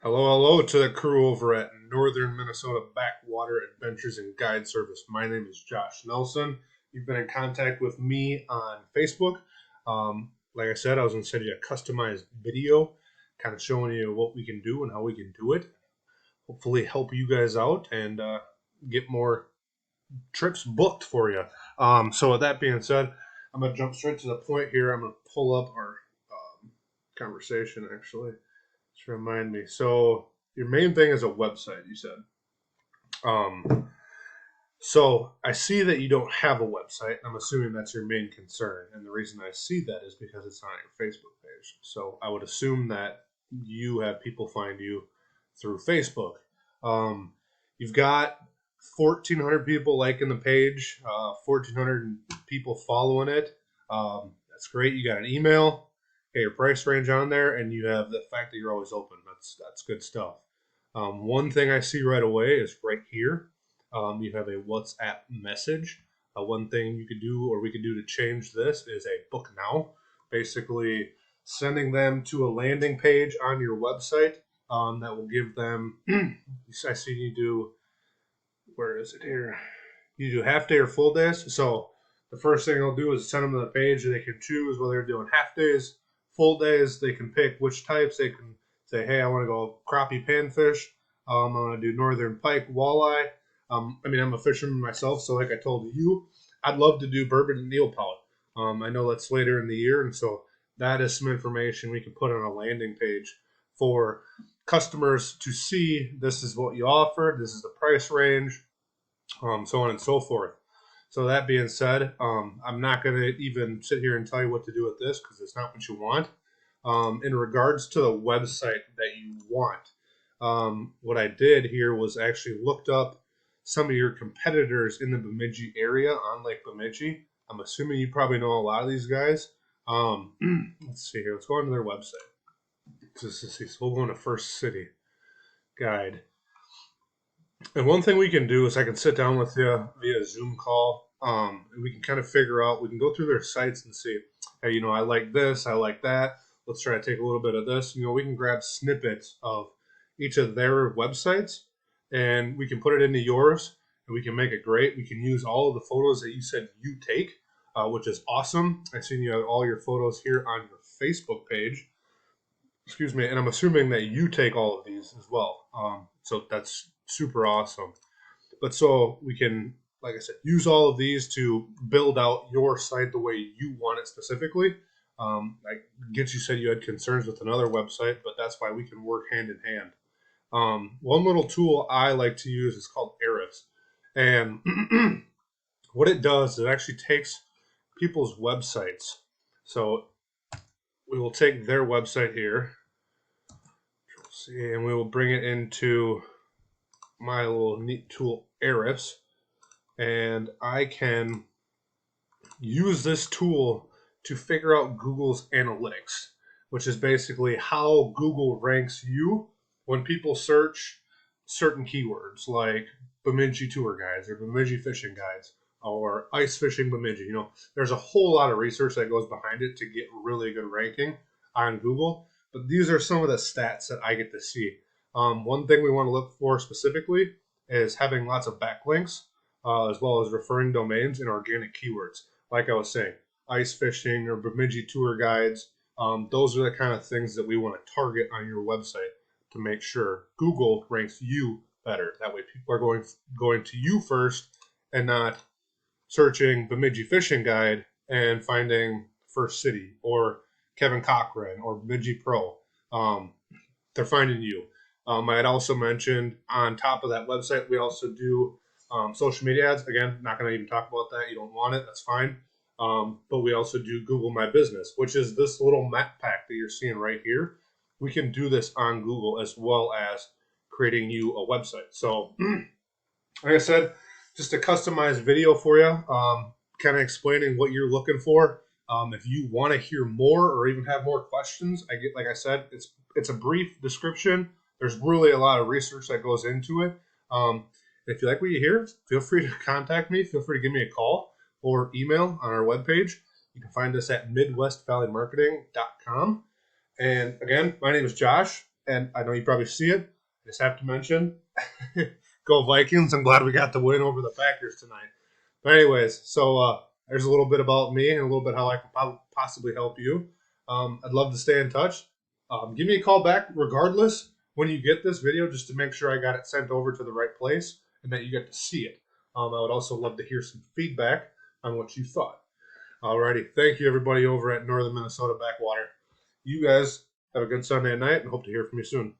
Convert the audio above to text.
Hello, hello to the crew over at Northern Minnesota Backwater Adventures and Guide Service. My name is Josh Nelson. You've been in contact with me on Facebook. Like I said, I was going to send you a customized video kind of showing you what we can do and how we can do it. Hopefully, help you guys out and get more trips booked for you. So, with that being said, I'm going to jump straight to the point here. I'm going to pull up our conversation actually. Just remind me. So your main thing is a website, you said. Um, so I see that you don't have a website. I'm assuming that's your main concern, and the reason I see that is because it's not on your Facebook page. So I would assume that you have people find you through Facebook. Um, you've got 1,400 people liking the page, 1,400 people following it. That's great. You got an email, got your price range on there, and you have the fact that you're always open. That's good stuff. One thing I see right away is right here. You have a WhatsApp message. One thing you could do, or we could do to change this, is a book now. Basically, sending them to a landing page on your website that will give them. I see you do. Where is it here? You do half day or full days. So the first thing I'll do is send them to the page. They can choose whether they're doing half days, full days. They can pick which types. They can say, hey, I want to go crappie panfish. I want to do northern pike, walleye. I'm a fisherman myself, so like I told you, I'd love to do bourbon and needlepout. I know that's later in the year, and so that is some information we can put on a landing page for customers to see. This is what you offer. This is the price range, so on and so forth. So that being said, I'm not going to even sit here and tell you what to do with this because it's not what you want. In regards to the website that you want, what I did here was actually looked up some of your competitors in the Bemidji area on Lake Bemidji. I'm assuming you probably know a lot of these guys. Let's see here. Let's go onto their website. So we'll go into First City Guide. And one thing we can do is I can sit down with you via Zoom call. And we can kind of figure out, we can go through their sites and see, hey, I like this, I like that. Let's try to take a little bit of this. We can grab snippets of each of their websites and we can put it into yours and we can make it great. We can use all of the photos that you said you take, which is awesome. I've seen you have all your photos here on your Facebook page. Excuse me. And I'm assuming that you take all of these as well. So that's super awesome. But so we can, like I said, use all of these to build out your site the way you want it specifically. I get you said you had concerns with another website, but that's why we can work hand in hand. One little tool I like to use is called Ahrefs. And what it does, it actually takes people's websites. So we will take their website here, and we will bring it into my little neat tool, Ahrefs. And I can use this tool to figure out Google's analytics, which is basically how Google ranks you when people search certain keywords like Bemidji tour guides or Bemidji fishing guides or ice fishing Bemidji. There's a whole lot of research that goes behind it to get really good ranking on Google. But these are some of the stats that I get to see. One thing we want to look for specifically is having lots of backlinks, as well as referring domains and organic keywords. Like I was saying, ice fishing or Bemidji tour guides. Those are the kind of things that we want to target on your website to make sure Google ranks you better. That way people are going to you first and not searching Bemidji fishing guide and finding First City or Kevin Cochran or Bemidji Pro. They're finding you. I had also mentioned on top of that website, we also do social media ads. Again, not going to even talk about that. You don't want it. That's fine. But we also do Google My Business, which is this little map pack that you're seeing right here. We can do this on Google as well as creating you a website. So, like I said, just a customized video for you, kind of explaining what you're looking for. If you want to hear more or even have more questions, like I said, it's a brief description. There's really a lot of research that goes into it. If you like what you hear, feel free to contact me. Feel free to give me a call or email on our webpage. You can find us at MidwestValleyMarketing.com. And again, my name is Josh. And I know you probably see it. I just have to mention, go Vikings. I'm glad we got the win over the Packers tonight. But anyways, so there's a little bit about me and a little bit how I can possibly help you. I'd love to stay in touch. Give me a call back regardless when you get this video just to make sure I got it sent over to the right place and that you get to see it. I would also love to hear some feedback on what you thought. Alrighty, thank you everybody over at Northern Minnesota Backwater. You guys have a good Sunday night and hope to hear from you soon.